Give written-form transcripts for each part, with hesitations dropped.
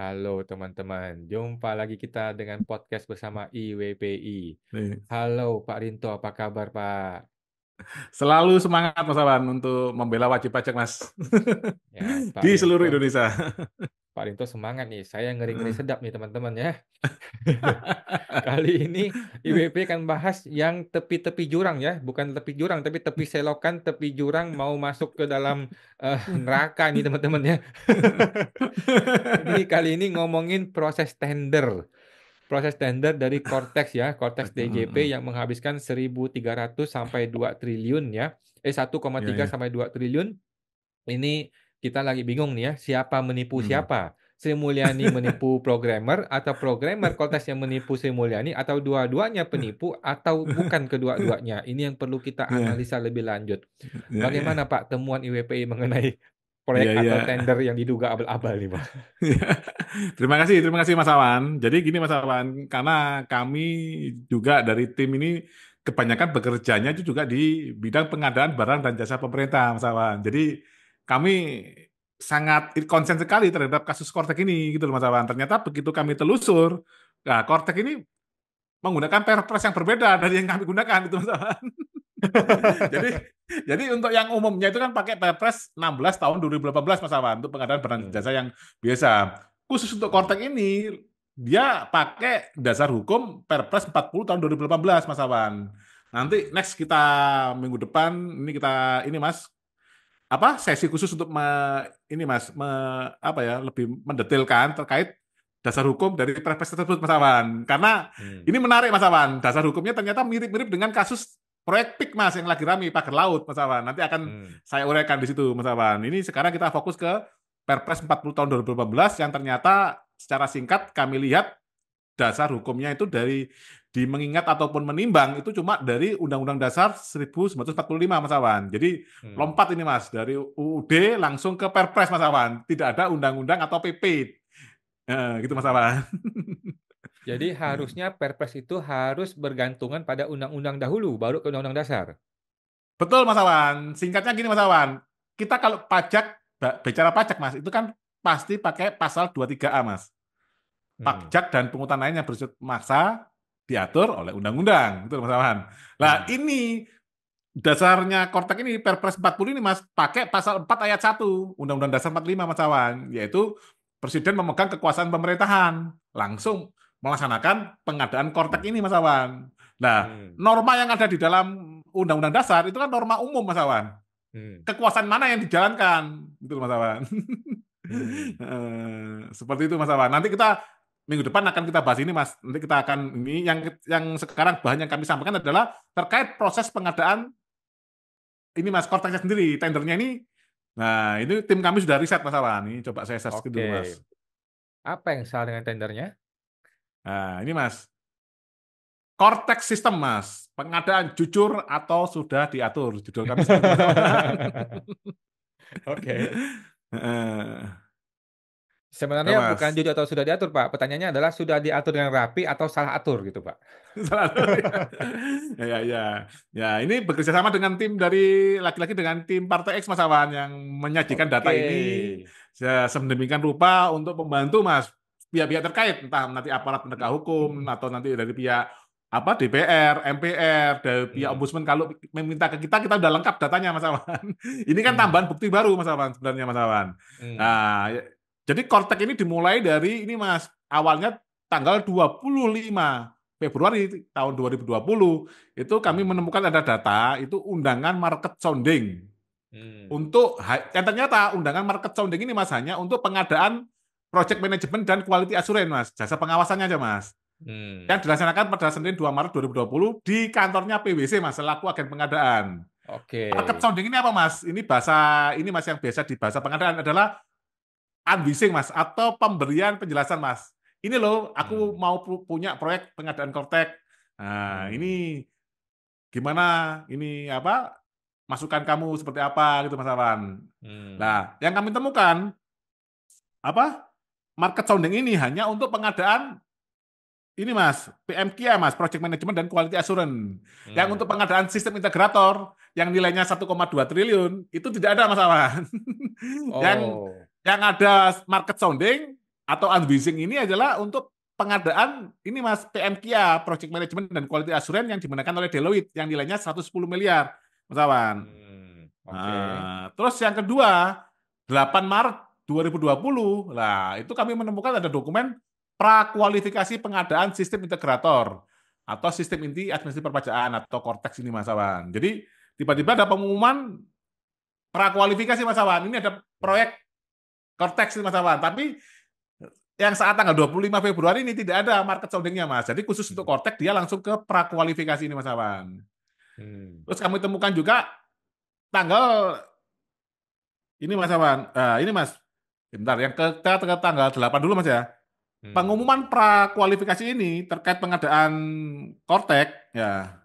Halo teman-teman, jumpa lagi kita dengan podcast bersama IWPI. Nih, Halo Pak Rinto, apa kabar Pak? selalu semangat Mas Awan untuk membela wajib pajak Mas Ya, Pak di seluruh Rinto, Indonesia. Pak Rinto semangat nih. Saya ngeri-ngeri sedap nih teman-teman ya. Kali ini IWP akan bahas yang tepi-tepi jurang ya, bukan tepi jurang tapi tepi selokan, tepi jurang mau masuk ke dalam neraka nih teman-teman ya. Ini kali ini ngomongin proses tender. Proses tender dari Cortex ya, Cortex DJP yang menghabiskan 1.300 sampai 2 triliun ya. 1,3 Ya, ya. sampai 2 triliun. Ini kita lagi bingung nih ya, siapa menipu Hmm. siapa? Sri Mulyani menipu programmer atau programmer Cortex yang menipu Sri Mulyani atau dua-duanya penipu atau bukan kedua-duanya? Ini yang perlu kita Ya, analisa lebih lanjut. ya, Bagaimana ya. Pak temuan IWPI mengenai proyek Ya, atau ya. tender yang diduga abal-abal nih Pak? Terima kasih Mas Awan. Jadi gini Mas Awan, karena kami juga dari tim ini kebanyakan bekerjanya itu juga di bidang pengadaan barang dan jasa pemerintah Mas Awan. Jadi kami sangat konsen sekali terhadap kasus Kortek ini gitu loh Mas Awan. Ternyata begitu kami telusur, nah Kortek ini menggunakan perpres yang berbeda dari yang kami gunakan itu Mas Awan. Jadi jadi untuk yang umumnya itu kan pakai Perpres 16 tahun 2018 Mas Awan untuk pengadaan barang Hmm. jasa yang biasa. Khusus untuk Hmm. Kortek ini dia pakai dasar hukum Perpres 40 tahun 2018 Mas Awan. Nanti Hmm. next kita minggu depan ini Mas apa sesi khusus untuk ini Mas apa ya lebih mendetailkan terkait dasar hukum dari Perpres tersebut Mas Awan. Karena Hmm. ini menarik Mas Awan, dasar hukumnya ternyata mirip-mirip dengan kasus proyek PIK Mas yang lagi rame pagar laut Mas Awan. Nanti akan Hmm. saya uraikan di situ Mas Awan. Ini sekarang kita fokus ke Perpres 40 tahun 2018 yang ternyata secara singkat kami lihat dasar hukumnya itu dari di mengingat ataupun menimbang itu cuma dari Undang-Undang Dasar 1945 Mas Awan. Jadi Hmm. lompat ini Mas dari UUD langsung ke Perpres Mas Awan. Tidak ada undang-undang atau PP. Gitu Mas Hmm. Awan. Jadi harusnya Perpres itu harus bergantungan pada undang-undang dahulu, baru ke undang-undang dasar. Betul Mas Awan. Singkatnya gini Mas Awan. Kita kalau bicara pajak Mas, itu kan pasti pakai pasal 23A Mas. Hmm. Pajak dan pungutan lain yang bersifat maksa diatur oleh undang-undang. Gitu Mas Awan. Nah, Hmm. ini dasarnya Kortek ini Perpres 40 ini Mas pakai pasal 4 ayat 1 Undang-Undang Dasar 45 Mas Awan, yaitu Presiden memegang kekuasaan pemerintahan langsung melaksanakan pengadaan Kortek ini Mas Awan. Nah, Hmm. norma yang ada di dalam Undang-Undang Dasar itu kan norma umum Mas Awan. Hmm. Kekuasaan mana yang dijalankan? Gitu Mas Awan. Hmm. Seperti itu Mas Awan. Nanti kita minggu depan akan kita bahas ini Mas. Nanti kita akan ini yang sekarang bahan yang kami sampaikan adalah terkait proses pengadaan ini Mas Korteknya sendiri, tendernya ini. Nah, ini tim kami sudah riset Mas Awan. Ini coba saya search dulu Mas. Oke. Apa yang salah dengan tendernya? Nah, ini Mas. Kortek sistem Mas. Pengadaan jujur atau sudah diatur. Judul kami seperti itu Mas Awan. Oke. Heeh. Ya, Sebenarnya bukan Mas. jujur atau sudah diatur, Pak. Pertanyaannya adalah sudah diatur dengan rapi atau salah atur gitu, Pak. Selalu ya. Ya, ya, ya. Ya, ini bekerja sama dengan tim dari laki-laki dengan tim Partai X Mas Awan yang menyajikan data Oke. ini sedemikian rupa untuk membantu Mas pihak-pihak terkait, entah nanti aparat penegak hukum atau nanti dari pihak apa DPR, MPR, dari pihak Hmm. Ombudsman kalau meminta ke kita, kita udah lengkap datanya Mas Awan. Ini kan Hmm. tambahan bukti baru Mas Awan sebenarnya Mas Awan. Hmm. Nah, jadi Kortek ini dimulai dari ini Mas, awalnya tanggal 25 Februari tahun 2020 itu kami Hmm. menemukan ada data itu undangan market sounding Hmm. untuk yang ternyata undangan market sounding ini Mas hanya untuk pengadaan project management dan quality assurance Mas, jasa pengawasannya aja Mas. Hmm. Yang dilaksanakan pada Senin 2 Maret 2020 di kantornya PwC Mas selaku agen pengadaan. Oke. Market sounding ini apa Mas? Ini bahasa ini Mas yang biasa di bahasa pengadaan adalah unleashing Mas atau pemberian penjelasan Mas. Ini loh, aku Hmm. mau punya proyek pengadaan Kortek. Nah, Hmm. ini gimana? Ini apa? Masukan kamu seperti apa gitu Mas Awan. Hmm. Nah, yang kami temukan apa? Market sounding ini hanya untuk pengadaan ini Mas, PMQA Mas, Project Management dan Quality Assurance. Yang untuk Hmm. pengadaan sistem integrator yang nilainya 1,2 triliun itu tidak ada Mas Awan. yang Oh. yang ada market sounding atau unbasing ini adalah untuk pengadaan ini Mas PMKIA, Project Management dan Quality Assurance yang dimenangkan oleh Deloitte yang nilainya 110 miliar, Mas Awan. Oke. Terus yang kedua, 8 Maret 2020, lah itu kami menemukan ada dokumen prakualifikasi pengadaan sistem integrator atau sistem inti administrasi perpajakan atau Cortex ini Mas Awan. Jadi tiba-tiba Hmm. ada pengumuman prakualifikasi Mas Awan. Ini ada Hmm. proyek Cortex ini Mas Awan, tapi yang saat tanggal 25 Februari ini tidak ada market soundingnya Mas. Jadi khusus untuk Hmm. Cortex dia langsung ke prakualifikasi ini Mas Awan. Hmm. Terus kami temukan juga tanggal ini Mas Awan. Ini Mas, bentar yang ke tanggal 8 dulu Mas ya. Hmm. Pengumuman prakualifikasi ini terkait pengadaan Cortex ya.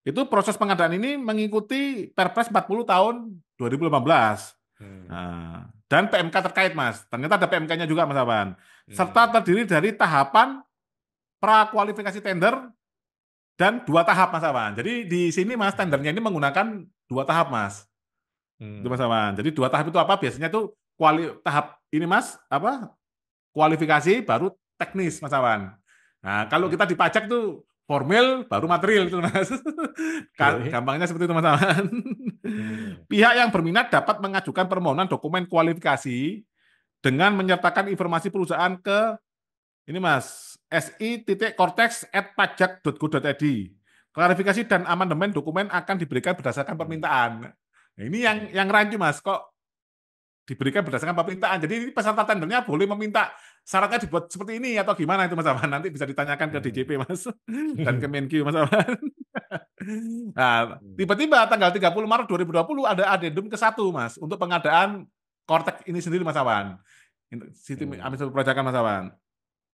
Itu proses pengadaan ini mengikuti Perpres 40 tahun 2015. Hmm. Dan PMK terkait Mas. Ternyata ada PMK-nya juga Mas Awan. Serta Hmm. terdiri dari tahapan prakualifikasi tender dan 2 tahap Mas Awan. Jadi di sini Mas Hmm. tendernya ini menggunakan 2 tahap Mas. Itu Mas Hmm. Awan. Jadi 2 tahap itu apa? Biasanya itu tahap ini Mas apa? Kualifikasi baru teknis Mas Awan. Nah, kalau Hmm. kita di pajak tuh formil baru material itu Mas. Oke. Gampangnya seperti itu Mas Awan. Hmm. Pihak yang berminat dapat mengajukan permohonan dokumen kualifikasi dengan menyertakan informasi perusahaan ke ini Mas, si.cortex@pajak.go.id. Klarifikasi dan amandemen dokumen akan diberikan berdasarkan Hmm. permintaan. Nah, ini Hmm. yang rancu Mas, kok diberikan berdasarkan permintaan. Jadi peserta tendernya boleh meminta syaratnya dibuat seperti ini atau gimana itu Mas Aman. Nanti bisa ditanyakan ke Hmm. DJP Mas dan ke Menkyu Mas Aman. Nah, tiba-tiba tanggal 30 Maret 2020 ada adendum ke-1 Mas untuk pengadaan Cortex ini sendiri Mas Awan. Sistem Hmm. administrasi perpajakan Mas Awan.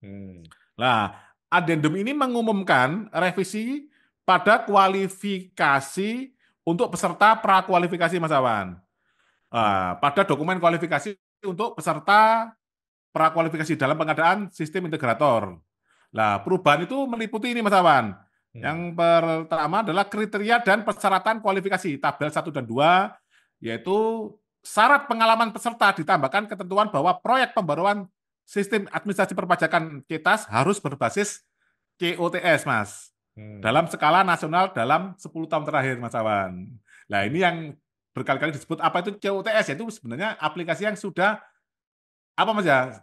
Hmm. Nah, adendum ini mengumumkan revisi pada kualifikasi untuk peserta prakualifikasi Mas Awan. Hmm. Pada dokumen kualifikasi untuk peserta prakualifikasi dalam pengadaan sistem integrator. Nah, perubahan itu meliputi ini Mas Awan. Yang Hmm. pertama adalah kriteria dan persyaratan kualifikasi, tabel 1 dan 2, yaitu syarat pengalaman peserta ditambahkan ketentuan bahwa proyek pembaruan sistem administrasi perpajakan CETAS harus berbasis COTS, Mas. Hmm. Dalam skala nasional dalam 10 tahun terakhir, Mas Awan. Nah, ini Hmm. yang berkali-kali disebut apa itu COTS, yaitu sebenarnya aplikasi yang sudah apa Mas ya,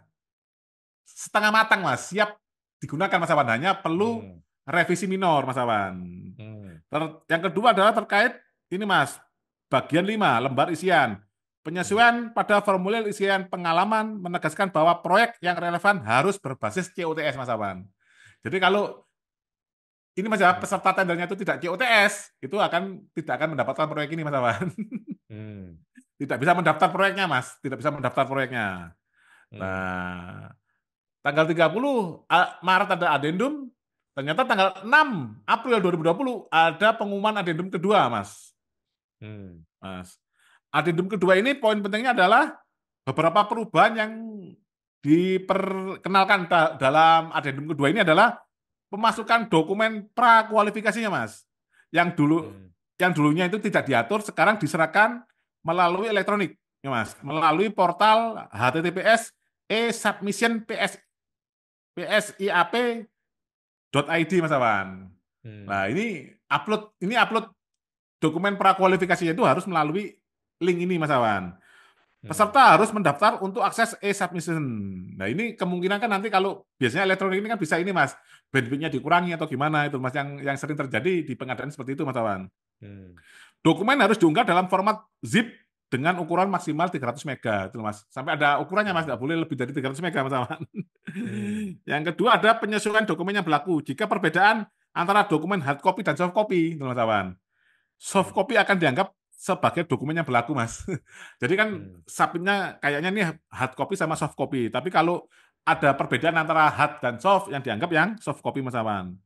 setengah matang Mas, siap digunakan Mas Awan, hanya perlu Hmm. revisi minor Mas Awan. Hmm. Yang kedua adalah terkait ini Mas, bagian 5 lembar isian. Hmm. Penyesuaian pada formulir isian pengalaman menegaskan bahwa proyek yang relevan harus berbasis COTS Mas Awan. Jadi kalau ini Mas ya, Hmm. peserta tendernya itu tidak COTS, itu tidak akan mendapatkan proyek ini Mas Awan. Hmm. Tidak bisa mendaftar proyeknya Mas, tidak bisa mendaftar proyeknya. Hmm. Nah, tanggal 30 Maret ada adendum, ternyata tanggal 6 April 2020 ada pengumuman adendum kedua, Mas. Hmm. Mas. Adendum kedua ini poin pentingnya adalah beberapa perubahan yang diperkenalkan dalam adendum kedua ini adalah pemasukan dokumen prakualifikasinya, Mas. Yang dulu Hmm. yang dulunya itu tidak diatur, sekarang diserahkan melalui elektronik, ya Mas, melalui portal HTTPS e-submission psiap.id Mas Awan. Nah, Hmm. ini upload dokumen prakualifikasinya itu harus melalui link ini Mas Awan. Hmm. Peserta harus mendaftar untuk akses e-submission. Nah, ini kemungkinan kan nanti kalau biasanya elektronik ini kan bisa ini Mas, bandwidth-nya dikurangi atau gimana itu Mas yang sering terjadi di pengadaan seperti itu Mas Awan. Hmm. Dokumen harus diunggah dalam format zip dengan ukuran maksimal 300 mega itu Mas. Sampai ada ukurannya Mas, nggak Hmm. boleh lebih dari 300 mega Mas Awan. Hmm. Yang kedua ada penyesuaian dokumen yang berlaku. Jika perbedaan antara dokumen hard copy dan soft copy, teman teman. Soft Hmm. copy akan dianggap sebagai dokumen yang berlaku, Mas. Jadi kan Hmm. submitnya kayaknya nih hard copy sama soft copy. Tapi kalau ada perbedaan antara hard dan soft, yang dianggap yang soft copy, Mas Awan.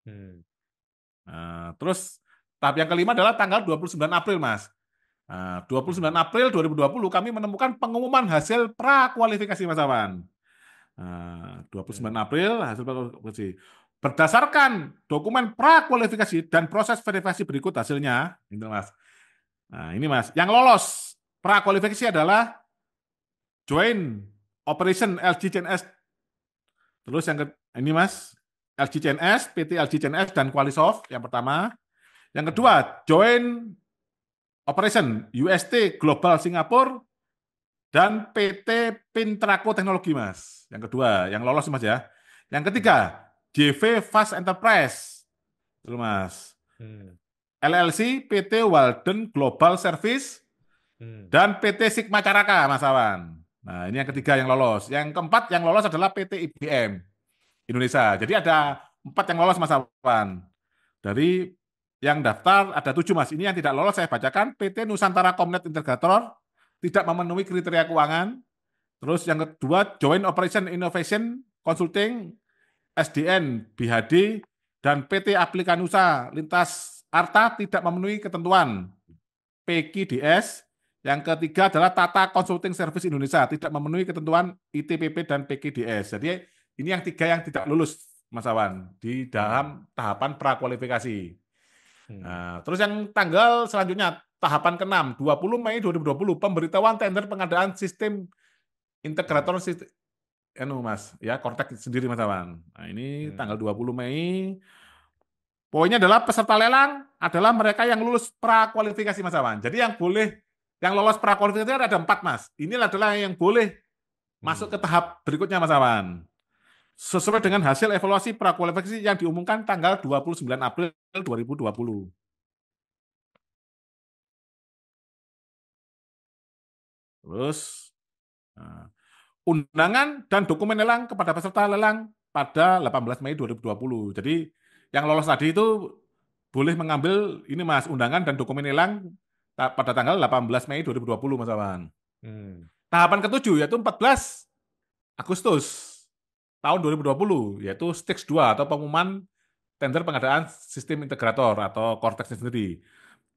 Hmm. Terus tahap yang kelima adalah tanggal 29 April, Mas. 29 Hmm. April 2020 kami menemukan pengumuman hasil prakualifikasi, Mas Awan. Hmm. 29 April hasil prakualifikasi. Berdasarkan dokumen prakualifikasi dan proses verifikasi berikut hasilnya, ini Mas. Nah, ini Mas, yang lolos prakualifikasi adalah join Operation LG CNS. Terus ini Mas, LG CNS, PT LG CNS dan Qualisoft yang pertama. Yang Hmm. kedua, Joint Operation UST Global Singapore dan PT Pintraco Teknologi, Mas. Yang kedua, yang lolos, Mas ya. Yang Hmm. ketiga, JV Fast Enterprise. Itu, Mas. Hmm. LLC PT Walden Global Service Hmm. dan PT Sigma Caraka, Mas Awan. Nah, ini yang Hmm. ketiga yang lolos. Yang keempat yang lolos adalah PT IBM Indonesia. Jadi ada 4 yang lolos, Mas Awan. Dari yang daftar ada 7, Mas. Ini yang tidak lolos saya bacakan. PT Nusantara Comnet Integrator tidak memenuhi kriteria keuangan. Terus yang kedua, Joint Operation Innovation Consulting, SDN, BHD, dan PT Aplikanusa Lintas Arta tidak memenuhi ketentuan. PKDS. Yang ketiga adalah Tata Consulting Service Indonesia, tidak memenuhi ketentuan ITPP dan PKDS. Jadi ini yang 3 yang tidak lulus, Mas Awan, di Hmm. dalam tahapan prakualifikasi. Hmm. Nah, terus yang tanggal selanjutnya, tahapan ke-6, 20 Mei 2020, pemberitahuan tender pengadaan sistem Hmm. integrator sistem, Mas, ya Kortek sendiri, Mas Awan. Nah, ini tanggal Hmm. 20 Mei. Poinnya adalah peserta lelang adalah mereka yang lulus prakualifikasi, Mas Awan. Jadi yang lolos prakualifikasi ada 4, Mas. Ini adalah yang boleh masuk Hmm. ke tahap berikutnya, Mas Awan. Sesuai dengan Hmm. hasil evaluasi prakualifikasi yang diumumkan tanggal 29 April 2020. Terus, nah, undangan dan dokumen lelang kepada peserta lelang pada 18 Mei 2020. Jadi yang lolos tadi itu boleh mengambil ini, Mas, undangan dan dokumen lelang pada tanggal 18 Mei 2020, Mas Awan. Hmm. Tahapan ketujuh yaitu 14 Agustus tahun 2020 yaitu stage 2 atau pengumuman tender pengadaan sistem integrator atau Cortex sendiri.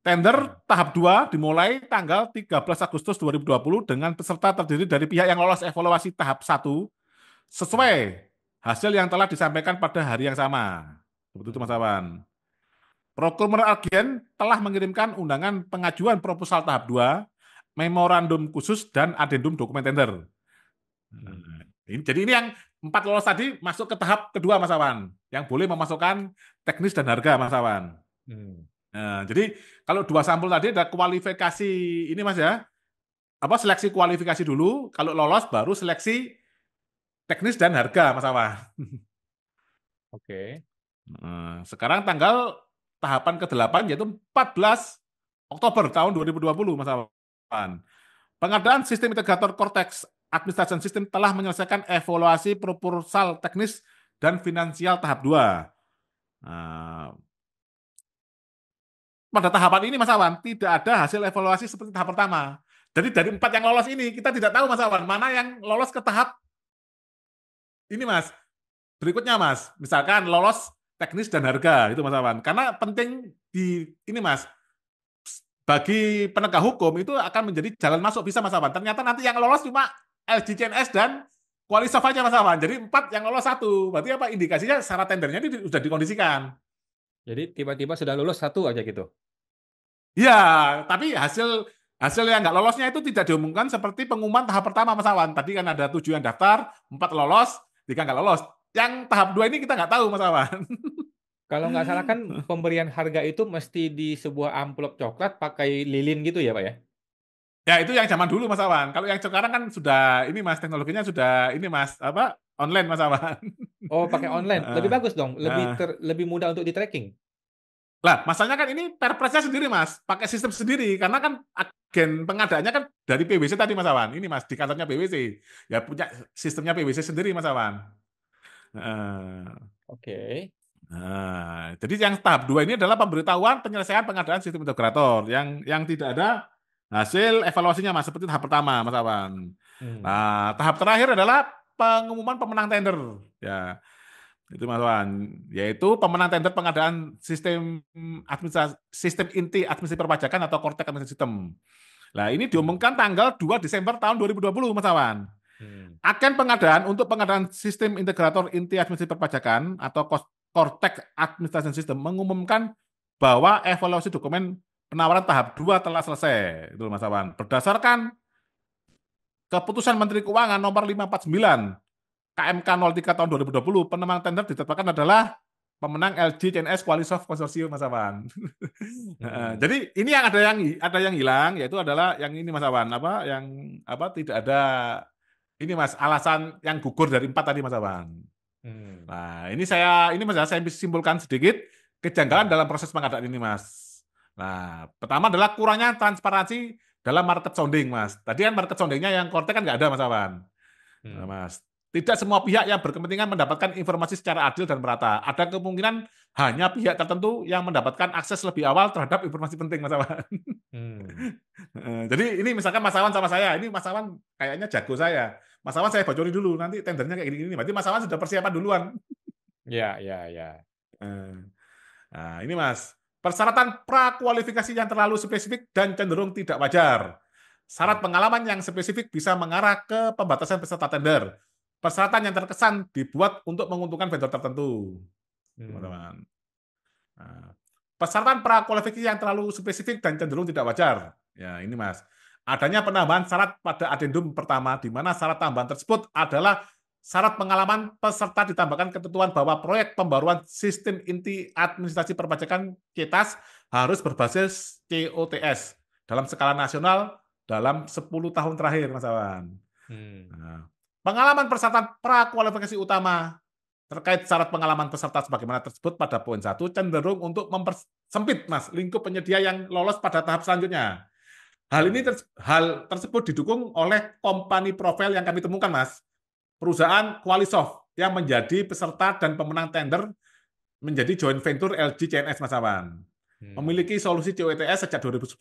Tender Hmm. tahap 2 dimulai tanggal 13 Agustus 2020 dengan peserta terdiri dari pihak yang lolos evaluasi tahap 1 Hmm. sesuai hasil yang telah disampaikan pada hari yang sama. Seperti itu, Mas Hmm. Awan. Procurement Agen telah mengirimkan undangan pengajuan proposal tahap 2, memorandum khusus, dan adendum dokumen tender. Hmm. Jadi ini yang 4 lolos tadi masuk ke tahap kedua, Mas Awan, yang boleh memasukkan teknis dan harga, Mas Awan. Hmm. Nah, jadi kalau 2 sampel tadi ada kualifikasi ini, Mas ya, apa seleksi kualifikasi dulu, kalau lolos baru seleksi teknis dan harga, Mas Awan. Oke. Sekarang tanggal tahapan ke-8 yaitu 14 Oktober tahun 2020, Mas Awan. Pengadaan sistem integrator Cortex Administration System telah menyelesaikan evaluasi proposal teknis dan finansial tahap 2. Nah, pada tahapan ini, Mas Awan, tidak ada hasil evaluasi seperti tahap pertama. Jadi dari 4 yang lolos ini, kita tidak tahu, Mas Awan, mana yang lolos ke tahap ini, Mas. Berikutnya, Mas. Misalkan lolos teknis dan harga, itu, Mas Awan. Karena penting di ini, Mas, bagi penegak hukum itu akan menjadi jalan masuk bisa, Mas Awan. Ternyata nanti yang lolos cuma LGCNS dan Qualisoft aja, Mas Awan. Jadi 4 yang lolos 1. Berarti apa indikasinya syarat tendernya ini sudah dikondisikan. Jadi tiba-tiba sudah lulus satu aja gitu. Ya, tapi hasil hasil yang nggak lolosnya itu tidak diumumkan seperti pengumuman tahap pertama, Mas Awan. Tadi kan ada 7 yang daftar, 4 lolos, 3 nggak lolos. Yang tahap 2 ini kita nggak tahu, Mas Awan. Kalau nggak salah kan pemberian harga itu mesti di sebuah amplop coklat pakai lilin gitu ya, Pak ya? Ya, itu yang zaman dulu, Mas Awan. Kalau yang sekarang kan sudah ini, Mas, teknologinya sudah ini, Mas, apa? Online, Mas Awan. Oh, pakai online. Lebih Heeh. bagus dong, Heeh. lebih mudah untuk di tracking. Lah, masalahnya kan ini perpresnya sendiri, Mas. Pakai sistem sendiri. Karena kan agen pengadaannya kan dari PwC tadi, Mas Awan. Ini, Mas, di kantornya PwC. Ya, punya sistemnya PwC sendiri, Mas Awan. Heeh. Oke. Nah, jadi yang tahap 2 ini adalah pemberitahuan penyelesaian pengadaan sistem integrator. Yang tidak ada hasil evaluasinya, Mas. Seperti tahap pertama, Mas Awan. Hmm. Nah, tahap terakhir adalah pengumuman pemenang tender. Ya, itu Mas Wan, yaitu pemenang tender pengadaan sistem inti administrasi perpajakan atau Kortek Administrasi Sistem. Nah, ini Hmm. diumumkan tanggal 2 Desember tahun 2020, Mas Wan. Hmm. Agen pengadaan untuk pengadaan sistem integrator inti administrasi perpajakan atau Kortek Administration System mengumumkan bahwa evaluasi dokumen penawaran tahap 2 telah selesai. Itu Mas Wan. Berdasarkan Keputusan Menteri Keuangan nomor 549 KMK 03 tahun 2020, pemenang tender ditetapkan adalah pemenang LG CNS Qualisoft Konsorsium, Mas Awan. Hmm. Jadi ini yang ada yang hilang, yaitu adalah yang ini, Mas Awan, apa yang apa tidak ada ini, Mas, alasan yang gugur dari 4 tadi, Mas Awan. Hmm. Nah, ini Mas, saya simpulkan sedikit kejanggalan Hmm. dalam proses pengadaan ini, Mas. Nah, pertama adalah kurangnya transparansi dalam market sounding, Mas. Tadi kan market soundingnya yang Korte kan nggak ada, Mas Awan. Nah, Hmm. Mas, tidak semua pihak yang berkepentingan mendapatkan informasi secara adil dan merata. Ada kemungkinan hanya pihak tertentu yang mendapatkan akses lebih awal terhadap informasi penting, Mas Awan. Hmm. Jadi ini misalkan Mas Awan sama saya, ini Mas Awan kayaknya jago saya. Mas Awan saya bocori dulu, nanti tendernya kayak gini-gini. Berarti Mas Awan sudah persiapan duluan. Ya, ya, ya. Eh, Nah, ini Mas, persyaratan prakualifikasi yang terlalu spesifik dan cenderung tidak wajar. Syarat Hmm. pengalaman yang spesifik bisa mengarah ke pembatasan peserta tender. Persyaratan yang terkesan dibuat untuk menguntungkan vendor tertentu, Hmm. teman-teman. Nah, persyaratan prakualifikasi yang terlalu spesifik dan cenderung tidak wajar. Ya, ini Mas. Adanya penambahan syarat pada adendum pertama, di mana syarat tambahan tersebut adalah syarat pengalaman peserta ditambahkan ketentuan bahwa proyek pembaruan sistem inti administrasi perpajakan CETAS harus berbasis COTS dalam skala nasional dalam 10 tahun terakhir, Mas Awan. Hmm. Nah, pengalaman persyaratan prakualifikasi utama terkait syarat pengalaman peserta sebagaimana tersebut pada poin 1 cenderung untuk mempersempit, Mas, lingkup penyedia yang lolos pada tahap selanjutnya. Hmm. Hal tersebut didukung oleh company profile yang kami temukan, Mas. Perusahaan Qualisoft yang menjadi peserta dan pemenang tender menjadi joint venture LG CNS, Mas Awan. Hmm. Memiliki solusi COTS sejak 2010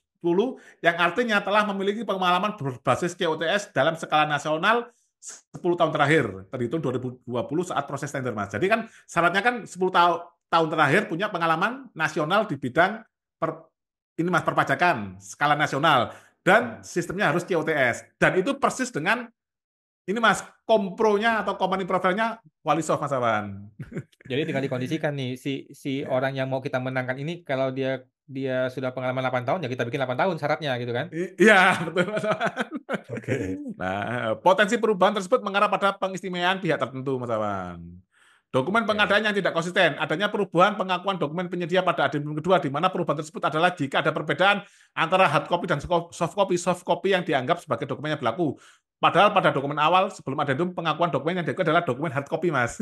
yang artinya telah memiliki pengalaman berbasis COTS dalam skala nasional 10 tahun terakhir, terhitung 2020 saat proses tender, Mas. Jadi kan syaratnya kan 10 tahun terakhir punya pengalaman nasional di bidang ini, Mas, perpajakan skala nasional dan Hmm. sistemnya harus COTS. Dan itu persis dengan ini, Mas, kompronya atau company profile-nya Qualisoft, Mas Awan. Jadi tinggal dikondisikan nih si si orang yang mau kita menangkan ini kalau dia dia sudah pengalaman 8 tahun ya kita bikin 8 tahun syaratnya gitu kan. Iya, betul, Mas Awan. Oke. Nah, potensi perubahan tersebut mengarah pada pengistimewaan pihak tertentu, Mas Awan. Dokumen Oke. pengadaan yang tidak konsisten, adanya perubahan pengakuan dokumen penyedia pada adendum kedua, di mana perubahan tersebut adalah jika ada perbedaan antara hard copy dan soft copy yang dianggap sebagai dokumen yang berlaku. Padahal pada dokumen awal sebelum adendum pengakuan dokumen yang dianggap adalah dokumen hard copy, Mas.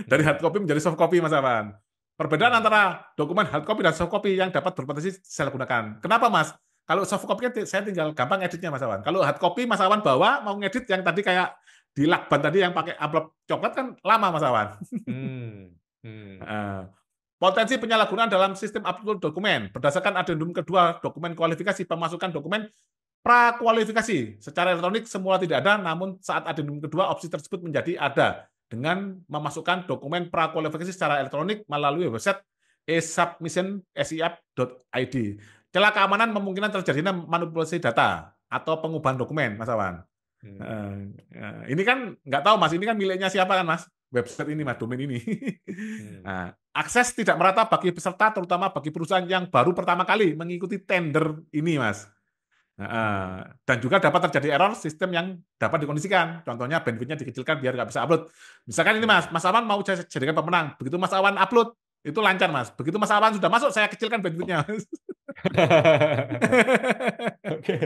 Dari hard Hmm. copy menjadi soft copy, Mas Awan. Perbedaan Hmm. antara dokumen hard copy dan soft copy yang dapat berpotensi disalahgunakan. Kenapa, Mas? Kalau soft copy saya tinggal gampang editnya, Mas Awan. Kalau hard copy Mas Awan bawa mau ngedit yang tadi kayak di lakban tadi yang pakai amplop coklat kan lama, Mas Awan. Hmm. Hmm. Potensi penyalahgunaan dalam sistem upload dokumen berdasarkan adendum kedua dokumen kualifikasi pemasukan dokumen prakualifikasi secara elektronik semula tidak ada, namun saat adendum kedua opsi tersebut menjadi ada dengan memasukkan dokumen prakualifikasi secara elektronik melalui website e-submission.siap.id. Celah keamanan memungkinkan terjadinya manipulasi data atau pengubahan dokumen, Mas Awan. Hmm. Ini kan nggak tahu, Mas, ini kan miliknya siapa kan, Mas? Website ini, Mas, domain ini. Hmm. Nah, akses tidak merata bagi peserta, terutama bagi perusahaan yang baru pertama kali mengikuti tender ini, Mas. Hmm. Dan juga dapat terjadi error sistem yang dapat dikondisikan. Contohnya bandwidth-nya dikecilkan biar nggak bisa upload. Misalkan ini, Mas, Hmm. Mas Awan mau jadikan pemenang. Begitu Mas Awan upload, itu lancar, Mas. Begitu Mas Awan sudah masuk, saya kecilkan bandwidth-nya, Mas. Oke.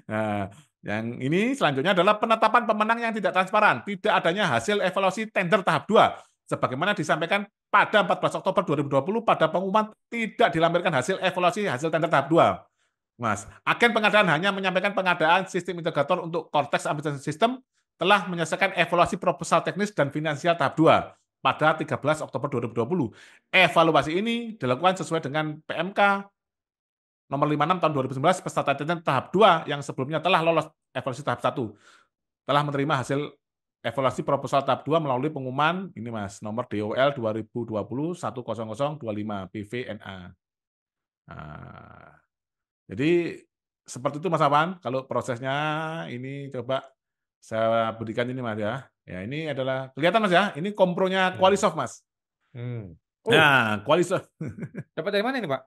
Nah, yang ini selanjutnya adalah penetapan pemenang yang tidak transparan. Tidak adanya hasil evaluasi tender tahap 2. Sebagaimana disampaikan pada 14 Oktober 2020 pada pengumuman tidak dilampirkan hasil evaluasi hasil tender tahap 2. Mas, agen pengadaan hanya menyampaikan pengadaan sistem integrator untuk Cortex Application System telah menyelesaikan evaluasi proposal teknis dan finansial tahap 2 pada 13 Oktober 2020. Evaluasi ini dilakukan sesuai dengan PMK nomor 56 tahun 2019 peserta tender tahap 2 yang sebelumnya telah lolos evaluasi tahap 1 telah menerima hasil evaluasi proposal tahap 2 melalui pengumuman ini, Mas, nomor DOL 2020 10025 PVNA. Nah, jadi seperti itu, Mas Awan. Kalau prosesnya ini coba saya berikan ini, Mas, ya. Ya, ini adalah kelihatan, Mas, ya. Ini kompronya Hmm. Qualisoft, Mas. Hmm. Oh, Nah, Qualisoft. dapat dari mana ini, Pak?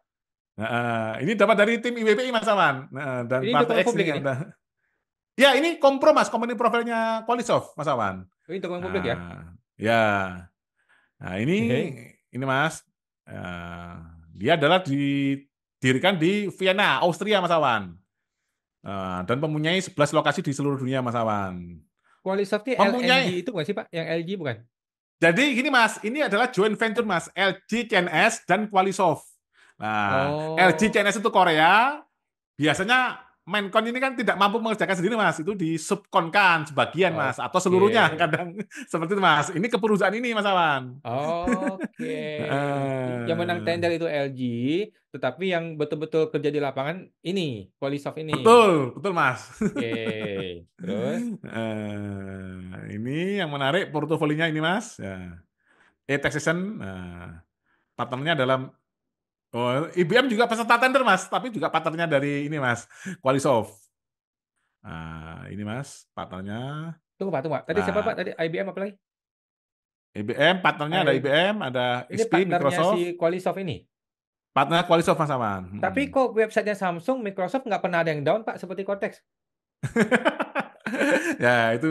Nah, ini dapat dari tim IWPI, Mas Awan. Nah, dan Ini Partai dokumen X publik ini ini? ada. Ya, ini kompro Mas, company profilnya Qualisoft, Mas Awan. Ini dokumen publik ya? Nah, ya. Nah, Oke. ini Mas. Eh, dia adalah didirikan di Vienna, Austria, Mas Awan. Dan mempunyai 11 lokasi di seluruh dunia, Mas Awan. Qualisoft ini LNG Mempunyai. itu bukan sih Pak? Yang LG bukan? Jadi gini Mas, ini adalah joint venture Mas, LG CNS dan Qualisoft. Nah, LG Oh, CNS itu Korea, biasanya Mencon ini kan tidak mampu mengerjakan sendiri Mas, itu disubkonkan sebagian Mas, atau oke. seluruhnya kadang seperti itu Mas. Ini ke perusahaan ini Mas Awan. Oke. Yang menang Eh, tender itu LG, tetapi yang betul-betul kerja di lapangan ini, Qualisoft ini. betul, betul Mas. Oke. Terus? Ini yang menarik portofolionya ini Mas. Ya. E-Taxation, partnernya dalam IBM juga peserta tender Mas, tapi juga partnernya dari ini Mas, Qualisoft. Ini Mas, partnernya. Tunggu Pak. Tadi siapa Pak? Nah, Tadi IBM apa lagi? IBM, partnernya ada I- IBM, ada Ini XP, partnernya si Microsoft, Qualisoft ini. partner Qualisoft Mas Aman. Tapi kok websitenya Samsung, Microsoft nggak pernah ada yang down Pak, seperti Cortex. Ya, itu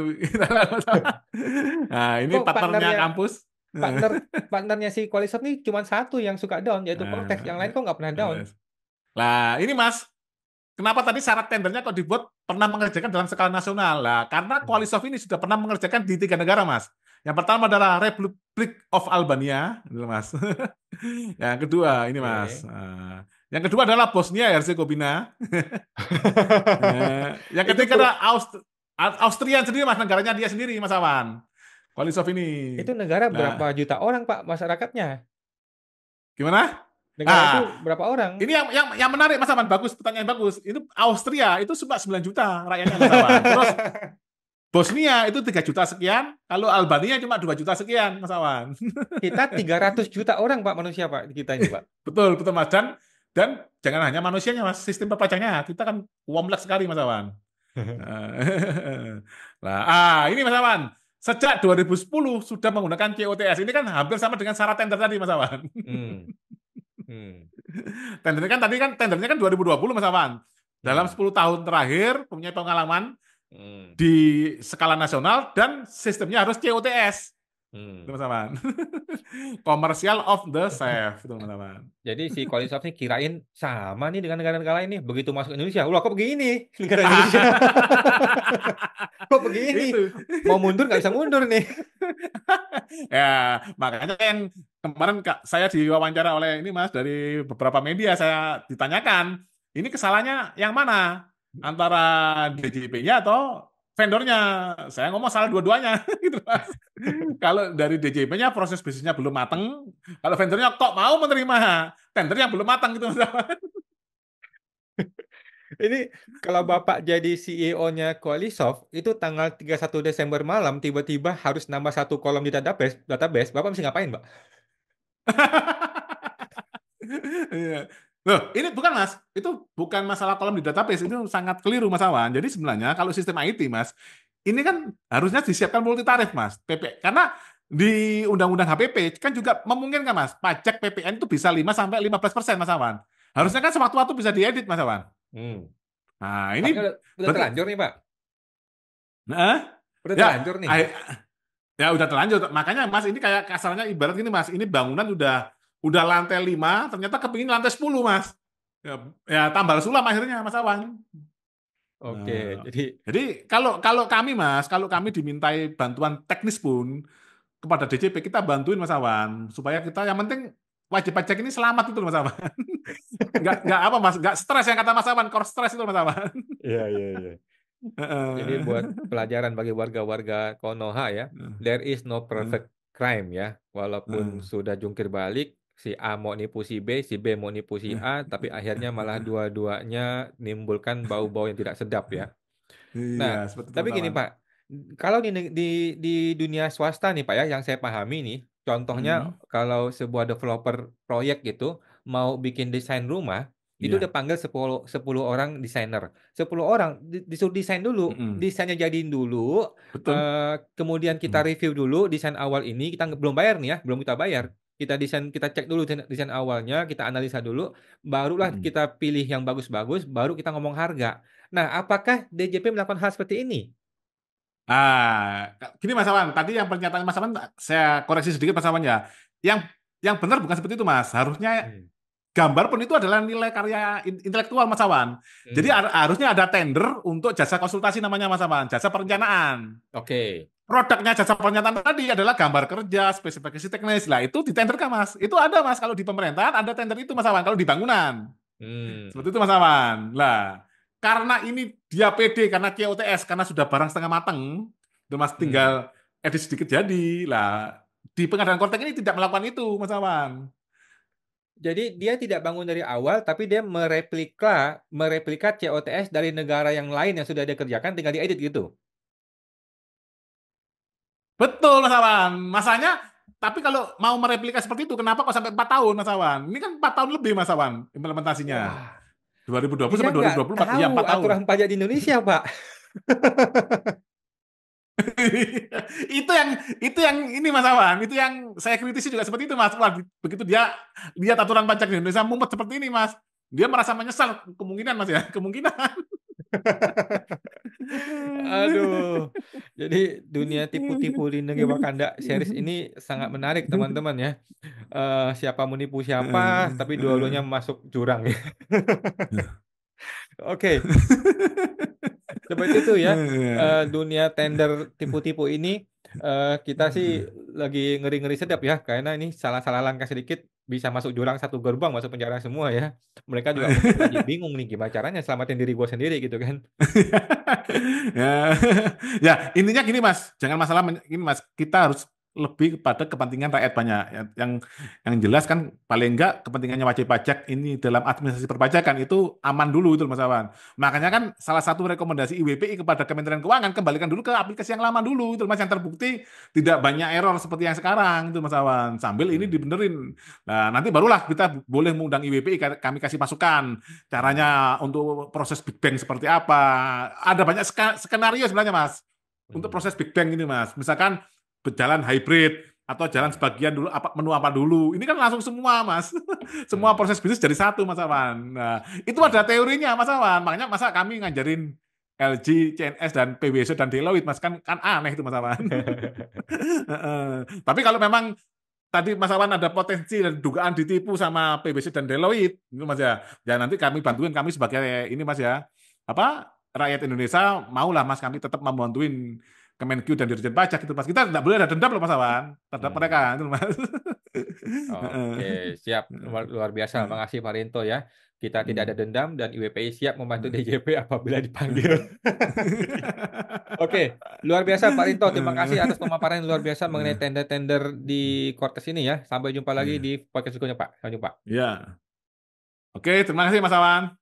Nah, ini Kok partnernya kampus. partner partnernya si Qualisoft nih cuma satu yang suka down, yaitu Cortex. Yang lain kok nggak pernah down. Lah, ini Mas, kenapa tadi syarat tendernya kok dibuat pernah mengerjakan dalam skala nasional? Lah, karena Hmm. Qualisoft ini sudah pernah mengerjakan di 3 negara, Mas. Yang pertama adalah Republic of Albania, gitu, Mas. Yang kedua ini, Mas. Oke. Yang kedua adalah Bosnia Herzegovina. Yang Itu ketiga adalah Austria sendiri, Mas. Negaranya dia sendiri, Mas Awan. Qualisoft ini. itu negara berapa Nah, juta orang Pak masyarakatnya? gimana? Negara itu Ah, berapa orang? ini yang menarik Mas Awan, bagus, pertanyaan bagus. Itu Austria itu cuma 9 juta rakyatnya Mas Awan. Terus Bosnia itu 3 juta sekian, kalau Albania cuma 2 juta sekian Mas Awan. Kita 300 juta orang Pak manusia Pak kita ini Pak. Betul, betul Mas. Dan jangan hanya manusianya Mas, sistem perpajakannya kita kan kompleks sekali Mas Awan. Nah, ini Mas Awan. Sejak 2010 sudah menggunakan COTS. Ini kan hampir sama dengan syarat tender tadi Mas Awan. Hmm. Hmm. Tendernya kan 2020 Mas Awan. Dalam Hmm. 10 tahun terakhir punya pengalaman Hmm. di skala nasional dan sistemnya harus COTS. Hmm. Teman-teman. Commercial of the Chef, teman-teman. Jadi si Qualisoft ini kirain sama nih dengan negara-negara lain nih. Begitu masuk Indonesia, wah kok begini negara Indonesia? Kok begini? Itu. Mau mundur nggak bisa mundur nih. Ya, makanya yang kemarin saya diwawancara oleh ini Mas dari beberapa media saya ditanyakan, ini kesalahannya yang mana? Antara DJP-nya atau vendornya? Saya ngomong salah dua-duanya gitu Mas. Kalau dari DJP-nya proses bisnisnya belum matang, kalau vendornya kok mau menerima tender yang belum matang gitu Mas. Ini kalau Bapak jadi CEO-nya Qualisoft, itu tanggal 31 Desember malam tiba-tiba harus nambah satu kolom di database, Bapak mesti ngapain, Pak? Iya. Loh, ini bukan Mas, itu bukan masalah kolom di database, itu sangat keliru Mas Awan. Jadi sebenarnya kalau sistem IT Mas, ini kan harusnya disiapkan multi tarif Mas, karena di Undang-Undang HPP kan juga memungkinkan Mas, pajak PPN itu bisa 5 sampai 15% Mas Awan. Harusnya kan sewaktu-waktu bisa diedit Mas Awan. Hmm. Nah, Tapi ini udah terlanjur nih, Pak. nah, Udah ya, terlanjur nih. ya udah terlanjur. Makanya Mas ini kayak kasarnya ibarat gini Mas, ini bangunan udah lantai 5, ternyata kepingin lantai 10 Mas. Ya, ya tambal sulam akhirnya Mas Awan. Oke, Nah, jadi jadi kalau kami Mas, kalau kami dimintai bantuan teknis pun kepada DJP kita bantuin Mas Awan supaya kita yang penting wajib pajak ini selamat itu Mas Awan. Nggak apa Mas, nggak stres yang kata Mas Awan, core stres itu Mas Awan. iya, iya, iya. Jadi buat pelajaran bagi warga-warga Konoha ya, there is no perfect crime ya. Walaupun sudah jungkir balik, si A mau nipu si B, si B mau nipu si A, tapi akhirnya malah dua-duanya menimbulkan bau-bau yang tidak sedap ya. Iya, Nah, seperti itu tapi Mas gini Awan. Pak, kalau di dunia swasta nih Pak ya, yang saya pahami nih, contohnya Hmm, kalau sebuah developer proyek gitu mau bikin desain rumah, itu udah iya, panggil 10 orang desainer. 10 orang disuruh desain dulu, mm-mm. desainnya jadiin dulu, Betul. kemudian kita Mm. review dulu desain awal ini, kita belum bayar nih ya, belum kita bayar. kita desain, kita cek dulu desain awalnya, kita analisa dulu, barulah Mm. kita pilih yang bagus-bagus, baru kita ngomong harga. Nah, apakah DJP melakukan hal seperti ini? Gini Mas Awan, tadi yang pernyataan Mas Awan saya koreksi sedikit Mas Awan ya. Yang yang benar bukan seperti itu Mas. Harusnya Hmm. gambar pun itu adalah nilai karya intelektual Mas Awan. Jadi Hmm. harusnya ada tender untuk jasa konsultasi namanya Mas Awan, jasa perencanaan. Oke. Produknya jasa perencanaan tadi adalah gambar kerja, spesifikasi teknis. Lah itu ditenderkan Mas. Itu ada Mas kalau di pemerintahan ada tender itu Mas Awan kalau di bangunan. Hmm. Seperti itu Mas Awan. Lah, karena ini dia PD karena COTS karena sudah barang setengah mateng, itu Mas Hmm. tinggal edit sedikit jadi. Lah, di pengadaan kontak ini tidak melakukan itu Mas Awan. Jadi dia tidak bangun dari awal, tapi dia mereplika COTS dari negara yang lain yang sudah dia kerjakan, tinggal diedit gitu. Betul Mas Awan. Masanya tapi kalau mau mereplika seperti itu, kenapa kok sampai 4 tahun Mas Awan? Ini kan 4 tahun lebih Mas Awan implementasinya. Wah, 2020 dia sampai nggak 2024. Iya, tahu 4 tahun. aturan pajak di Indonesia, Pak. Itu yang ini Mas Awan, itu yang saya kritisi juga seperti itu Mas. Wah, begitu dia lihat aturan pajak di Indonesia mumet seperti ini Mas. Dia merasa menyesal kemungkinan Mas ya, kemungkinan. Aduh, jadi dunia tipu-tipu di negeri Wakanda series ini sangat menarik, teman-teman ya. Siapa menipu siapa, tapi dua-duanya masuk jurang ya. Oke, seperti itu ya. Dunia tender tipu-tipu ini kita sih lagi ngeri-ngeri sedap ya, karena ini salah-salah langkah sedikit bisa masuk jurang satu gerbang, masuk penjara semua ya. Mereka juga mungkin lagi bingung nih gimana caranya selamatin diri gue sendiri gitu kan. ya, ya intinya gini Mas, jangan masalah ini Mas, kita harus lebih kepada kepentingan rakyat banyak. Yang jelas kan paling enggak kepentingannya wajib pajak ini dalam administrasi perpajakan itu aman dulu itu Mas Awan. Makanya kan salah satu rekomendasi IWPI kepada Kementerian Keuangan kembalikan dulu ke aplikasi yang lama dulu itu Mas, yang terbukti tidak banyak error seperti yang sekarang itu Mas Awan. Sambil ini Hmm. dibenerin. Nah, nanti barulah kita boleh mengundang IWPI, kami kasih masukan Hmm. caranya untuk proses Big Bang seperti apa. Ada banyak skenario sebenarnya Mas untuk Hmm. proses Big Bang ini Mas. Misalkan berjalan hybrid atau jalan Hmm. sebagian dulu apa menu apa dulu. Ini kan langsung semua Mas. Semua Hmm. proses bisnis jadi satu Mas Awan. Nah, itu ada Hmm. teorinya Mas Awan. Makanya masa kami ngajarin LG, CNS dan PwC dan Deloitte Mas, kan aneh itu Mas Awan. Tapi kalau memang tadi Mas Awan ada potensi dan dugaan ditipu sama PwC dan Deloitte, itu Mas ya. Ya nanti kami bantuin, kami sebagai ini Mas ya. Apa rakyat Indonesia maulah Mas, kami tetap membantuin Kemenq dan Dirjen Pajak itu Mas. Kita tidak boleh ada dendam loh Mas Awan terhadap mereka Hmm. itu Mas. Oke, siap. Luar biasa. Makasih Pak Rinto ya. Kita tidak ada dendam dan IWPI siap membantu DJP apabila dipanggil. Oke, luar biasa Pak Rinto. Terima kasih atas pemaparan yang luar biasa mengenai tender-tender di Kortes ini ya. Sampai jumpa lagi di podcast berikutnya Pak. Sampai jumpa. Ya, oke, terima kasih Mas Awan.